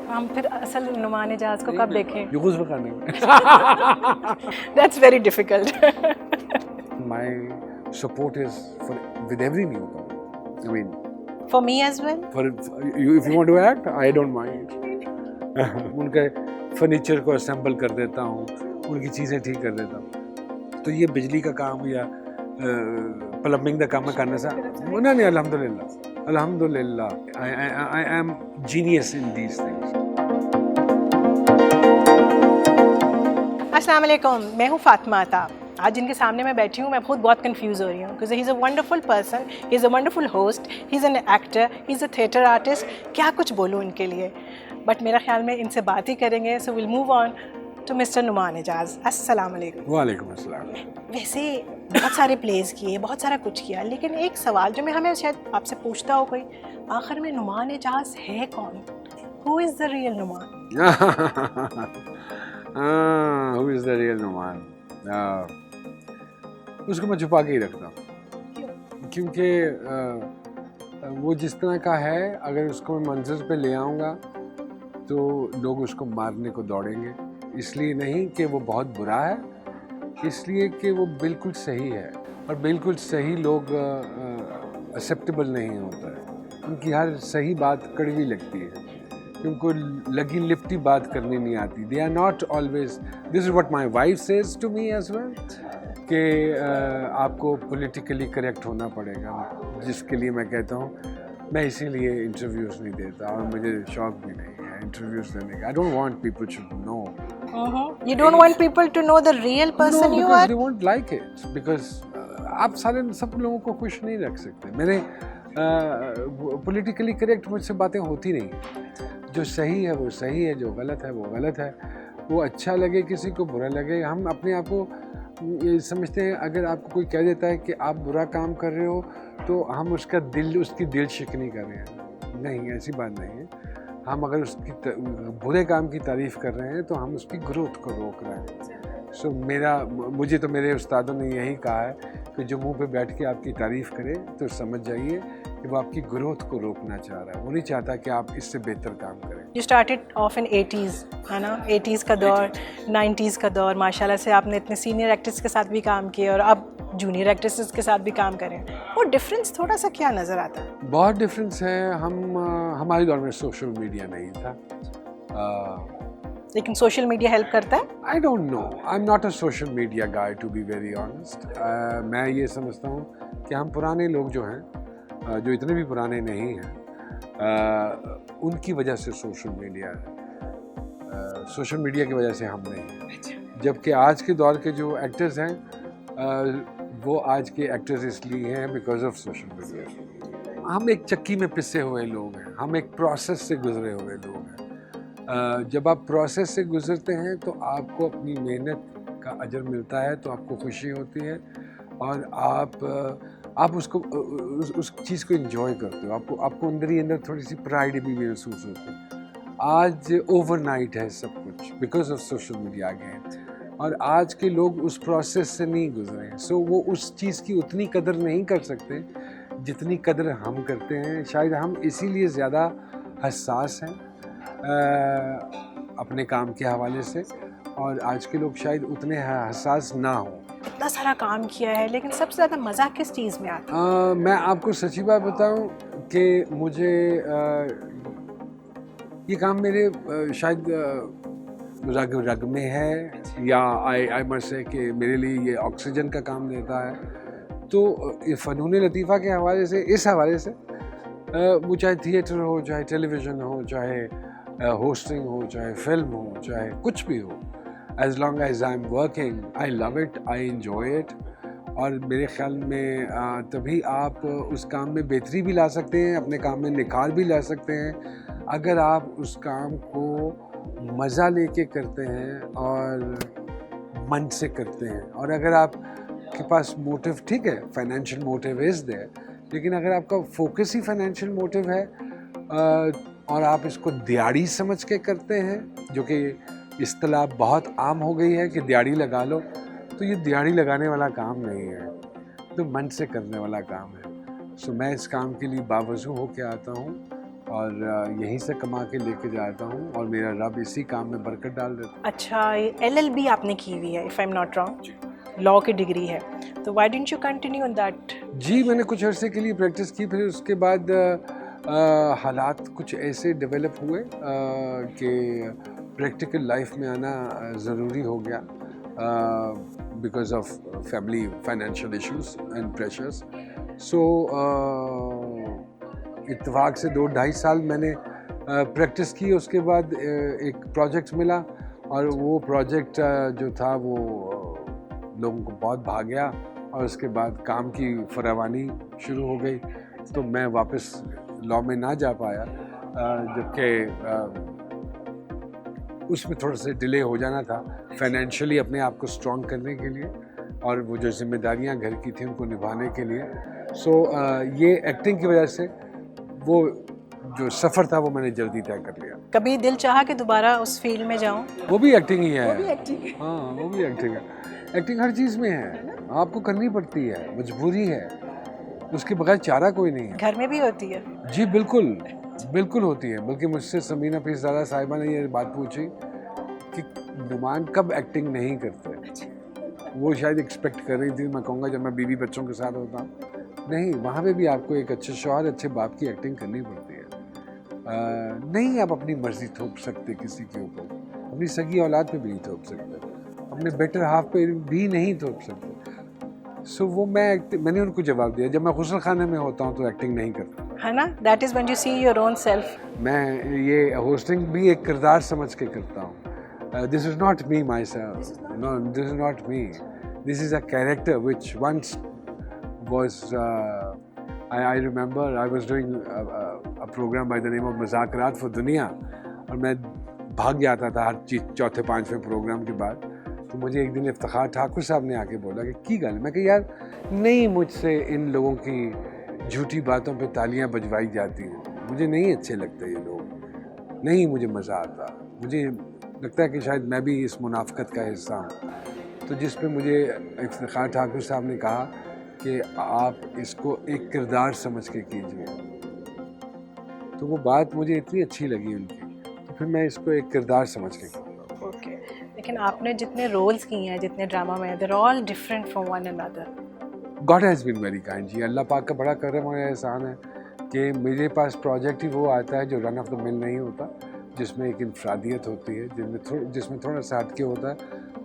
हम फिर असल नुमान एजाज को कब देखें? जो गुस्ल करने में That's very difficult. my support is for with every newcomer. I mean, For me as well. for you, if you want to act, I don't mind. उनके फर्नीचर को असेंबल कर देता हूँ, उनकी चीज़ें ठीक कर देता हूँ. तो ये बिजली का काम या प्लम्बिंग का काम करने से नहीं, अल्हम्दुलिल्लाह I am genius in these things. अस्सलाम वालेकुम, मैं हूँ फातिमा अता. आज जिनके सामने मैं बैठी हूँ मैं खुद बहुत कंफ्यूज हो रही हूँ because he is a wonderful person, he is a wonderful host, he is an actor, he is a theatre artist. क्या कुछ बोलूँ इनके लिए, बट मेरा ख्याल में इनसे बात ही करेंगे. So will move on to mister Noman Ijaz. अस्सलाम वालेकुम. वालेकुम अस्सलाम. वैसे बहुत सारे प्लेस किए, बहुत सारा कुछ किया, लेकिन एक सवाल जो मैं हमें शायद आपसे पूछता हो कोई, आखिर में नुमान एजाज है कौन? Who is the real Noman? Who is the real Noman? उसको मैं छुपा के ही रखता हूँ क्योंकि वो जिस तरह का है, अगर उसको मैं मंजर पे ले आऊँगा तो लोग उसको मारने को दौड़ेंगे. इसलिए नहीं कि वो बहुत बुरा है, इसलिए कि वो बिल्कुल सही है. और बिल्कुल सही लोग एक्सेप्टेबल नहीं होता है. उनकी हर सही बात कड़वी लगती है, उनको लगी लिपटी बात करनी नहीं आती. They are not always. This is what my wife says to me as well कि आपको पॉलिटिकली करेक्ट होना पड़ेगा, जिसके लिए मैं कहता हूँ मैं इसीलिए इंटरव्यूज़ नहीं देता और मुझे शौक भी नहीं है इंटरव्यूज़ देने का. I don't want people should know. You don't want people to know the real person you are? They won't like it because आप सारे सब लोगों को खुश नहीं रख सकते. मैंने पॉलिटिकली करेक्ट मुझसे बातें होती नहीं. जो सही है वो सही है, जो गलत है वो गलत है. वो अच्छा लगे किसी को, बुरा लगे. हम अपने आप को ये समझते हैं, अगर आपको कोई कह देता है कि आप बुरा काम कर रहे हो तो हम उसकी दिल शिकनी कर रहे हैं. नहीं, ऐसी बात नहीं है. हम अगर उसकी बुरे काम की तारीफ़ कर रहे हैं तो हम उसकी ग्रोथ को रोक रहे हैं. सो मुझे तो मेरे उस्तादों ने यही कहा है कि जो मुंह पे बैठ के आपकी तारीफ़ करे तो समझ जाइए कि वो आपकी ग्रोथ को रोकना चाह रहा है. वो नहीं चाहता कि आप इससे बेहतर काम करें. You started off in 80s, है ना? 80s का दौर, 90s का दौर. माशाल्लाह से आपने इतने सीनियर एक्टर्स के साथ भी काम किए और अब जूनियर एक्ट्रेसेस के साथ भी काम करें. वो डिफरेंस थोड़ा सा क्या नज़र आता है? बहुत डिफरेंस है. हमारे दौर में सोशल मीडिया नहीं था. लेकिन सोशल मीडिया हेल्प करता है? I don't know. I am not a social media guy to be very honest. मैं ये समझता हूँ कि हम पुराने लोग जो हैं, जो इतने भी पुराने नहीं हैं, उनकी वजह से सोशल मीडिया है. सोशल मीडिया की वजह से हम नहीं हैं. जबकि आज के दौर के जो एक्टर्स हैं वो आज के एक्टर्स इसलिए हैं बिकॉज ऑफ सोशल मीडिया. हम एक चक्की में पिसे हुए लोग हैं. हम एक प्रोसेस से गुजरे हुए लोग हैं. जब आप प्रोसेस से गुजरते हैं तो आपको अपनी मेहनत का अजर मिलता है, तो आपको खुशी होती है और आप उसको उस चीज़ को एंजॉय करते हो. आपको अंदर ही अंदर थोड़ी सी प्राइड भी महसूस होती है. आज ओवरनाइट है सब कुछ because of social media again. और आज के लोग उस प्रोसेस से नहीं गुजरे हैं. सो वो उस चीज़ की उतनी कदर नहीं कर सकते जितनी कदर हम करते हैं. शायद हम इसीलिए ज़्यादा हसास हैं अपने काम के हवाले से, और आज के लोग शायद उतने हसास ना हों. इतना सारा काम किया है, लेकिन सबसे ज़्यादा मज़ा किस चीज़ में आता है? मैं आपको सच्ची बात बताऊं कि मुझे ये काम मेरे शायद रग में है, या आई मस्ट से कि मेरे लिए ये ऑक्सीजन का काम देता है. तो फ़नून लतीफ़ा के हवाले से, इस हवाले से वो चाहे थिएटर हो, चाहे टेलीविज़न हो, चाहे होस्टिंग हो, चाहे फिल्म हो, चाहे कुछ भी हो, as long as I am working I love it, I enjoy it. और मेरे ख्याल में तभी आप उस काम में बेहतरी भी ला सकते हैं, अपने काम में निखार भी ला सकते हैं, अगर आप उस काम को मज़ा लेके करते हैं और मन से करते हैं. और अगर आपके पास मोटिव, ठीक है, फाइनेंशियल मोटिव इज़ देयर, लेकिन अगर आपका फोकस ही फाइनेंशियल मोटिव है और आप इसको दिहाड़ी समझ के करते हैं, जो कि इस्तिलाह बहुत आम हो गई है कि दिहाड़ी लगा लो, तो ये दिहाड़ी लगाने वाला काम नहीं है, तो मन से करने वाला काम है. सो मैं इस काम के लिए बावजू होके आता हूँ और यहीं से कमा के लेके जाता हूँ और मेरा रब इसी काम में बरकत डाल देता है। अच्छा, LLB आपने की हुई है, if I am not wrong, law की डिग्री है, तो why didn't you continue on that? जी, मैंने कुछ अरसे के लिए प्रैक्टिस की, फिर उसके बाद हालात कुछ ऐसे डेवलप हुए कि प्रैक्टिकल लाइफ में आना ज़रूरी हो गया because of family financial issues and pressures. So इत्तेफाक से 2-2.5 साल मैंने प्रैक्टिस की। उसके बाद एक प्रोजेक्ट मिला और वो प्रोजेक्ट जो था वो लोगों को बहुत भा गया और उसके बाद काम की फरावानी शुरू हो गई, तो मैं वापस लॉ में ना जा पाया, जबकि उसमें थोड़ा सा डिले हो जाना था फाइनेंशियली अपने आप को स्ट्रॉन्ग करने के लिए और वो जो जिम्मेदारियां घर की थी उनको निभाने के लिए। सो ये एक्टिंग की वजह से वो जो सफ़र था वो मैंने जल्दी तय कर लिया। कभी दिल चाहा कि दोबारा उस फील्ड में जाऊं? वो भी एक्टिंग ही है। वो भी एक्टिंग है। हाँ, वो भी एक्टिंग है। एक्टिंग हर चीज़ में है, आपको करनी पड़ती है, मजबूरी है, उसके बगैर चारा कोई नहीं है। घर में भी होती है? जी बिल्कुल, बिल्कुल होती है। बल्कि मुझसे समीना पीरज़ादा साहिबा ने ये बात पूछी कि नुमान कब एक्टिंग नहीं करते। वो शायद एक्सपेक्ट कर रही थी मैं कहूँगा जब मैं बीवी बच्चों के साथ होता हूँ। नहीं, वहाँ पे भी आपको एक अच्छे शौहर, अच्छे बाप की एक्टिंग करनी पड़ती है। नहीं आप अपनी मर्जी थोप सकते किसी के ऊपर, अपनी सगी औलाद पे भी नहीं थोप सकते, अपने बेटर हाफ पे भी नहीं थोप सकते। सो वो मैंने उनको जवाब दिया, जब मैं गुस्ल खाने में होता हूँ तो एक्टिंग नहीं करता, है ना? That is when you see your own self. मैं ये होस्टिंग भी एक किरदार समझ के करता हूँ। This is not me myself, no this is not me, this is a character which once was I remember I was doing a program by the name of मज़ाकरात for दुनिया और मैं भाग जाता था हर चीज़ चौथे पांचवें प्रोग्राम के बाद। तो मुझे एक दिन इफ्तिखार ठाकुर साहब ने आके बोला कि गल, मैं कहा यार नहीं, मुझसे इन लोगों की झूठी बातों पे तालियां बजवाई जाती हैं, मुझे नहीं अच्छे लगते ये लोग, नहीं मुझे मज़ा आता, मुझे लगता है कि शायद मैं भी इस मुनाफकत का हिस्सा हूँ। तो जिस पे मुझे इफ्तिखार ठाकुर साहब ने कहा कि आप इसको एक किरदार समझ के कीजिए, तो वो बात मुझे इतनी अच्छी लगी उनकी, तो फिर मैं इसको एक किरदार समझ के करता हूँ। ओके, लेकिन आपने जितने रोल्स किए हैं, जितने ड्रामा में, there all different from one another. God has been very kind जी, अल्लाह पाक का बड़ा करम और एहसान है कि मेरे पास प्रोजेक्ट ही वो आता है जो रन ऑफ द मिल नहीं होता, जिसमें एक इंफरादियत होती है, जिसमें थोड़ा सा हटके होता है।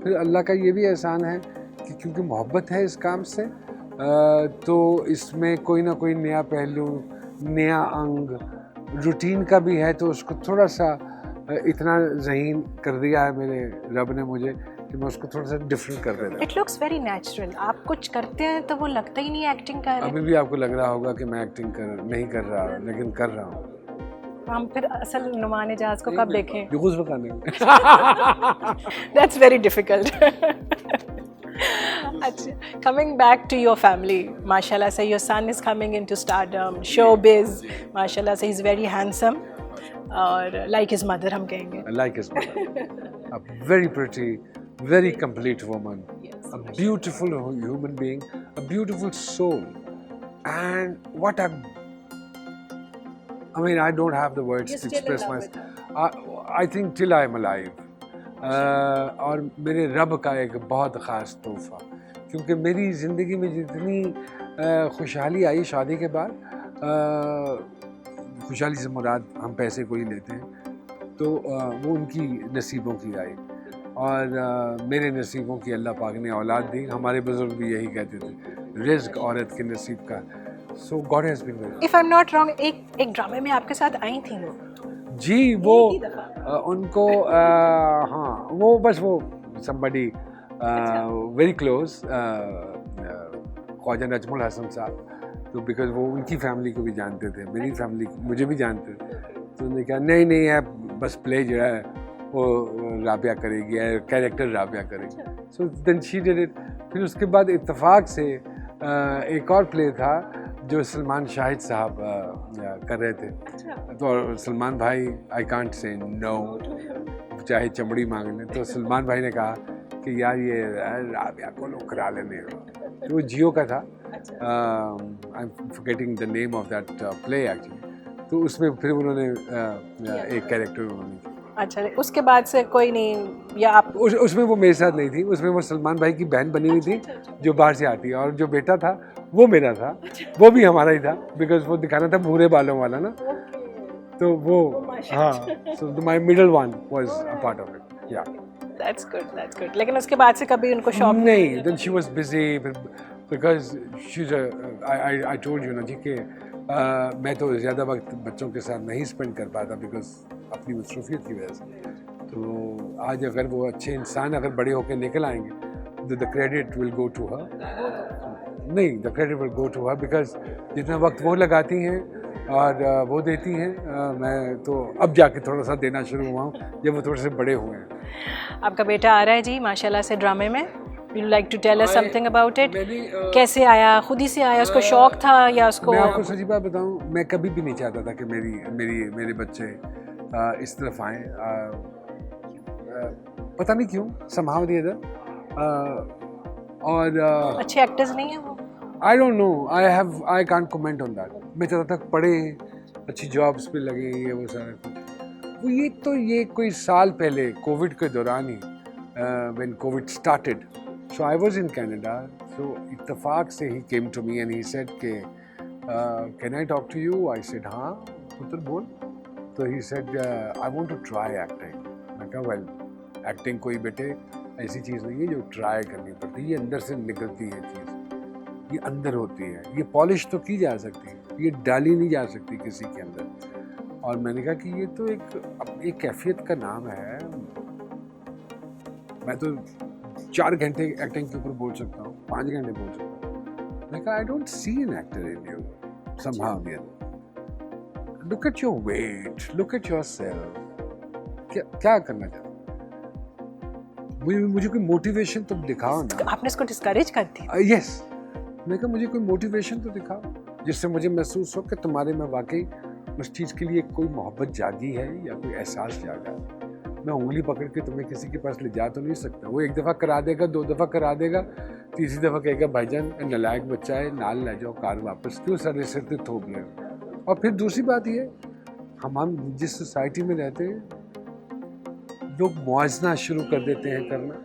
फिर अल्लाह का ये भी एहसान है कि क्योंकि मोहब्बत है इस काम से, तो इसमें कोई ना कोई नया पहलू, नया अंग, रूटीन का भी है, तो उसको थोड़ा सा इतना ज़हीन कर दिया है मेरे रब ने मुझे कि मैं उसको थोड़ा सा डिफरेंट कर देता हूँ। It looks very natural. आप कुछ करते हैं तो वो लगता ही नहीं एक्टिंग कर रहे। अभी भी आपको लग रहा होगा कि मैं एक्टिंग नहीं कर रहा, लेकिन कर रहा हूँ। हम फिर असल नुमान एजाज को कब देखें? गुस्ल खाने में। That's very difficult. अच्छा, coming back to your family, माशाल्लाह से your son is coming into stardom, showbiz, माशाल्लाह से he's very handsome और like his mother हम कहेंगे. Like his mother, a very pretty, very complete woman, a beautiful human being, a beautiful soul, and what a, I mean I don't have the words to express myself. I think till I am alive. और मेरे रब का एक बहुत ख़ास तोहफ़ा, क्योंकि मेरी ज़िंदगी में जितनी खुशहाली आई शादी के बाद, खुशहाली से मुराद हम पैसे को ही लेते हैं, तो वो उनकी नसीबों की आई और मेरे नसीबों की अल्लाह पाक ने औलाद दी। हमारे बुज़ुर्ग भी यही कहते थे, रिज़्क़ औरत के नसीब का। So God has been very. If I am not wrong, एक ड्रामे में आपके साथ आई थी वो? जी, वो उनको हाँ, वो बस वो somebody very close, Khwaja Najmul Hasan साहब, तो बिकॉज वो उनकी फैमिली को भी जानते थे, मेरी फैमिली मुझे भी जानते थे, तो उन्होंने कहा नहीं है, बस प्ले जो है वो राबिया करेगी, कैरेक्टर राबिया करेगी। So then she did it. फिर उसके बाद इत्तेफाक से एक और प्ले था जो सलमान शाहिद साहब कर रहे थे, तो सलमान भाई आई कांट से नो, चाहे चमड़ी मांग लें, तो सलमान भाई ने कहा कि यार ये राबिया को लोग करा लेने, तो वो जियो का था, I am forgetting the name of that play actually. तो उसमें फिर उन्होंने एक कैरेक्टर उन्होंने किया। अच्छा, उसके बाद से कोई नहीं, या आप उसमें वो मेरे साथ नहीं थी, उसमें वो सलमान भाई की बहन बनी हुई थी जो बाहर से आती है, और जो बेटा था वो मेरा था, वो भी हमारा ही था, बिकॉज वो दिखाना था भूरे बालों वाला ना, तो वो हाँ, so my middle one was a part of it. Yeah that's good. लेकिन उसके बाद से कभी उनको शौक नहीं, then she was busy because she is I told you ना जी कि मैं तो ज़्यादा वक्त बच्चों के साथ नहीं स्पेंड कर पाता बिकॉज अपनी मसरूफियत की वजह से। तो आज अगर वो अच्छे इंसान अगर बड़े होकर निकल आएंगे, the credit will go to her. नहीं, the credit will go to her because जितना वक्त वो लगाती हैं और वो देती हैं, मैं तो अब जाके थोड़ा सा देना शुरू हुआ हूँ जब वो थोड़े से बड़े हुए हैं। आपका बेटा आ रहा है जी माशाल्लाह से ड्रामे में, you like to tell us something about it? कैसे आया, खुद ही से आया, उसको शौक था या उसको? मैं आपको सच्ची बात बताऊं, मैं कभी भी नहीं चाहता था कि मेरे बच्चे इस तरफ आएँ। पता नहीं क्यों, somehow the other, और अच्छे एक्टर्स नहीं है वो? I don't know, I can't comment on that। मैं चाहता था पढ़े, अच्छी जॉब्स पे लगे, ये वो सारा कुछ। वो ये कोई साल पहले कोविड के दौरान ही, when COVID started, so I was in Canada, so इत्तेफाक से he came to me and he said कि can I talk to you? I said हाँ, पुत्र बोल। तो he said I want to try acting। मैं कहा well, एक्टिंग कोई बेटे ऐसी चीज़ नहीं है जो ट्राई करनी पड़ती है, ये अंदर से निकलती है चीज़, ये अंदर होती है, ये पॉलिश तो की जा सकती है, ये डाली नहीं जा सकती किसी के अंदर। और मैंने कहा कि ये तो एक कैफियत का नाम है। मैं तो 4 घंटे एक्टिंग के ऊपर बोल सकता हूँ, 5 घंटे बोल सकता हूँ। मैंने कहा I don't see an actor in you somehow the other। Look at your weight, look at yourself। क्या करना चाहते? मुझे कोई मोटिवेशन तो दिखाओ ना। आपने इसको डिस्करेज कर दिया? यस, मैं कहा मुझे कोई मोटिवेशन तो दिखाओ जिससे मुझे महसूस हो कि तुम्हारे में वाकई उस चीज़ के लिए कोई मोहब्बत जागी है या कोई एहसास जागा। मैं उंगली पकड़ के तुम्हें किसी के पास ले जा तो नहीं सकता। वो 1 दफ़ा करा देगा, 2 दफ़ा करा देगा, तीसरी दफ़ा कहेगा भाईजान नलायक बच्चा है, नाल ले जाओ, कार वापस, क्यों सारे सिर पे थोप रहे हो। और फिर दूसरी बात ये, हम जिस सोसाइटी में रहते हैं लोग मुआवजा शुरू कर देते हैं करना।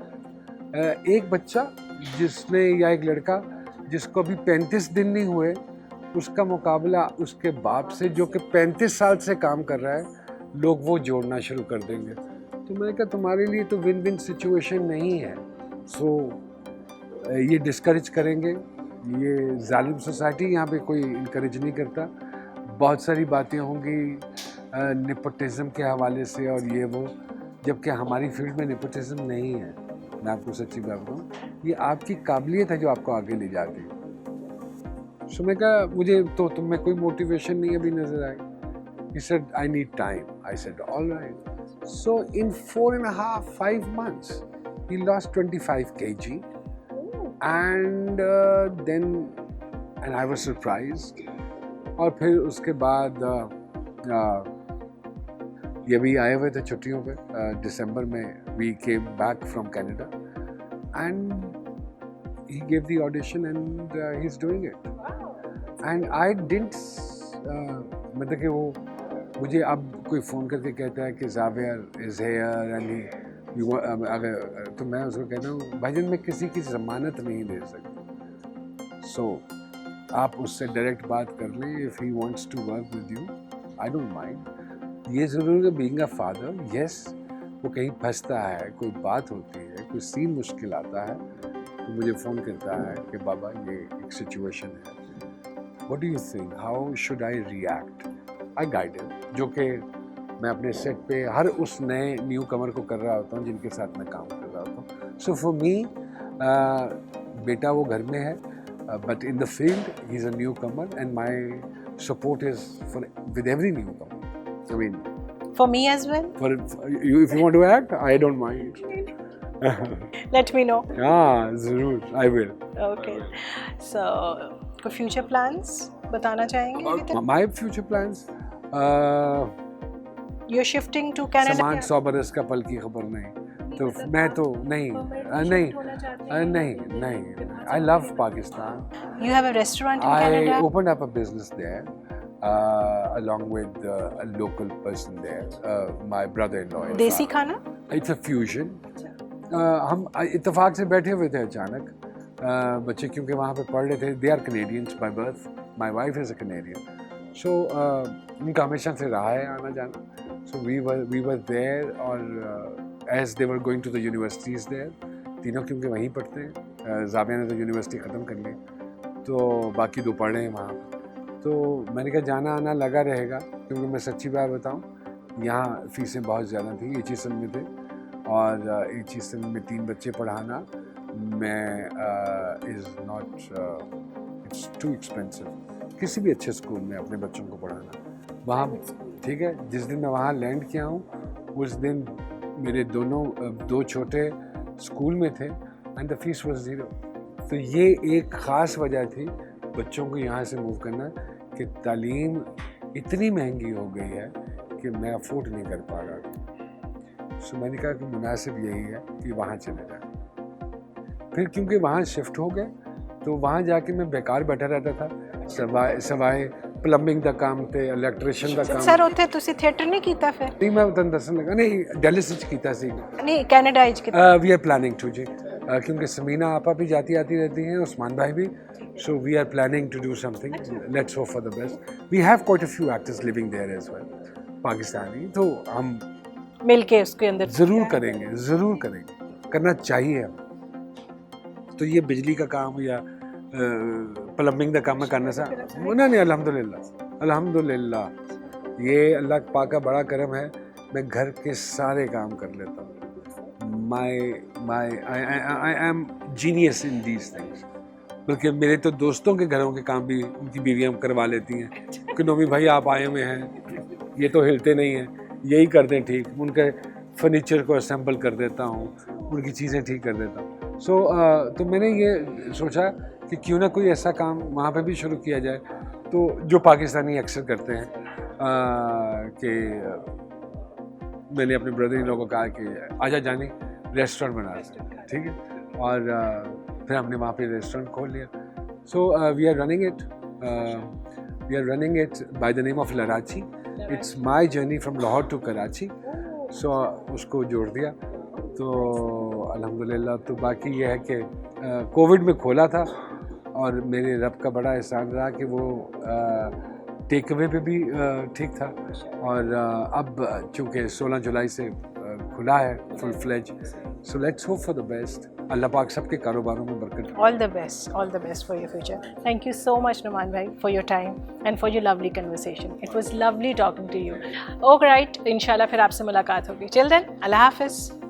एक बच्चा जिसने या एक लड़का जिसको अभी 35 दिन नहीं हुए, उसका मुकाबला उसके बाप से जो कि 35 साल से काम कर रहा है, लोग वो जोड़ना शुरू कर देंगे। तो मैंने कहा तुम्हारे लिए तो विन विन सिचुएशन नहीं है। सो ये डिस्करेज करेंगे, ये जालिम सोसाइटी, यहाँ पे कोई इनकरेज नहीं करता। बहुत सारी बातें होंगी नेपोटिज्म के हवाले से और ये वो, जबकि हमारी फील्ड में नेपोटिज्म नहीं है। मैं आपको सच्ची बात बताऊँ, ये आपकी काबिलियत है जो आपको आगे ले जाती है। सो मैं कहा मुझे तो तुम में कोई मोटिवेशन नहीं अभी नजर आई। He said I need time। I said all right। So in 4.5-5 months he lost 25 kg and then I was surprised। और फिर उसके बाद ये भी आए हुए थे छुट्टियों पे, दिसंबर में we came back from Canada and he give the audition and he is doing it and I didn't, मतलब कि वो मुझे अब कोई फ़ोन करके कहता है कि ज़ावियर इज़ हियर एंड अगर, तो मैं उसको कहता हूँ भाईजान मैं किसी की ज़मानत नहीं दे सकता। सो आप उससे डायरेक्ट बात कर लें, if he wants to work with you I don't mind. ये ज़रूर है बीइंग अ फादर, यस, वो कहीं फंसता है, कोई बात होती है, कोई सीन मुश्किल आता है तो मुझे फ़ोन करता है कि बाबा ये एक सिचुएशन है, what do you think, how should I react. I guide him, जो कि मैं अपने सेट पे हर उस नए न्यू कमर को कर रहा होता हूँ जिनके साथ मैं काम कर रहा होता हूँ। सो फॉर मी बेटा वो घर में है, but in the field he is a new Qamar and my support is for with every new Qamar. I mean, for me as well. For you, if you want to act, I don't mind. Let me know. Yeah, ज़रूर, I will. Okay. So, कोई future plans बताना चाहेंगे? My future plans. You're shifting to Canada. समान 100 बरस का पल की खबर नहीं, तो मैं तो नहीं। I love Pakistan। You have a restaurant in Canada? I opened up a business there, along with a local person there, my brother-in-law. देसी खाना? It's a fusion. हम इत्तेफाक से बैठे हुए थे अचानक, बच्चे क्योंकि वहाँ पे पढ़ रहे थे. They are Canadians by birth. My wife is a Canadian. So उनका हमेशा से रहा है आना जाना. So we were there, और as they were going to the universities there, तीनों क्योंकि वहीं पढ़ते हैं. जाबिया ने तो यूनिवर्सिटी ख़त्म कर ली, तो बाकी दो पढ़ रहे हैं वहाँ. तो मैंने कहा जाना आना लगा रहेगा, क्योंकि मैं सच्ची बात बताऊँ, यहाँ फ़ीसें बहुत ज़्यादा थी. एचईएसएल में थे, और एचईएसएल में 3 बच्चे पढ़ाना मैं is not, it's too expensive. किसी भी अच्छे स्कूल में अपने बच्चों को पढ़ाना वहाँ, ठीक है. जिस दिन मैं वहाँ लैंड किया हूँ, उस दिन मेरे दो छोटे स्कूल में थे, एंड द फीस वाज 0. तो ये एक ख़ास वजह थी बच्चों को यहाँ से मूव करना, कि तालीम इतनी महंगी हो गई है कि मैं अफोर्ड नहीं कर पा रहा. सो मैंने कहा कि मुनासिब यही है कि वहाँ चले जाएं. फिर क्योंकि वहाँ शिफ्ट हो गए, तो वहाँ जाके मैं बेकार बैठा रहता था, सवाए प्लम्बिंग का काम थे, इलेक्ट्रीशियन का काम. सर उत्थे तुसी थिएटर नहीं कीता फिर? नहीं, मैं तुहानूं दस्सण लगा, नहीं दिल्ली विच कीता सी. नहीं, कनाडा विच कीता. वी आर प्लानिंग टू जी, क्योंकि समीना आपा भी जाती आती रहती हैं, उस्मान भाई भी. So we are planning to do something. Let's hope for the best. We have quite a few actors living there as well, Pakistani. तो हम मिलके उसके अंदर ज़रूर करेंगे, करना चाहिए हम. तो ये बिजली का काम या प्लम्बिंग का काम करने से नहीं, अल्हम्दुलिल्लाह ये अल्लाह पाक का बड़ा करम है. मैं घर के सारे काम कर लेता हूँ. I am genius in these things. बल्कि मेरे तो दोस्तों के घरों के काम भी उनकी बीवियाँ करवा लेती हैं कि नोमी भाई आप आए हुए हैं, ये तो हिलते नहीं हैं, यही कर दें ठीक. उनके फर्नीचर को असेंबल कर देता हूँ, उनकी चीज़ें ठीक कर देता हूँ. तो मैंने ये सोचा कि क्यों ना कोई ऐसा काम वहाँ पे भी शुरू किया जाए, तो जो पाकिस्तानी अक्सर करते हैं, कि मैंने अपने ब्रदर इन लोगों को कहा कि आजा जानी रेस्टोरेंट बना सकते, ठीक है. और फिर हमने वहाँ पे रेस्टोरेंट खोल लिया. So we are running it by the name of Larachi. It's my journey from Lahore to Karachi. So उसको जोड़ दिया, तो अल्हम्दुलिल्लाह. तो बाकी ये है कि कोविड में खोला था, और मेरे रब का बड़ा एहसान रहा कि वो टेक अवे पे भी ठीक था. और अब चूँकि 16 जुलाई से खुला है full fledge. So let's hope for the best. Allah पाक सबके कारोबारों में बरकत. All the best for your future. Thank you so much, Numan bhai, for your time and for your lovely conversation. It was lovely talking to you. All right, इंशाल्लाह फिर आपसे मुलाकात होगी. Till then, अल्लाह हाफ़िज़.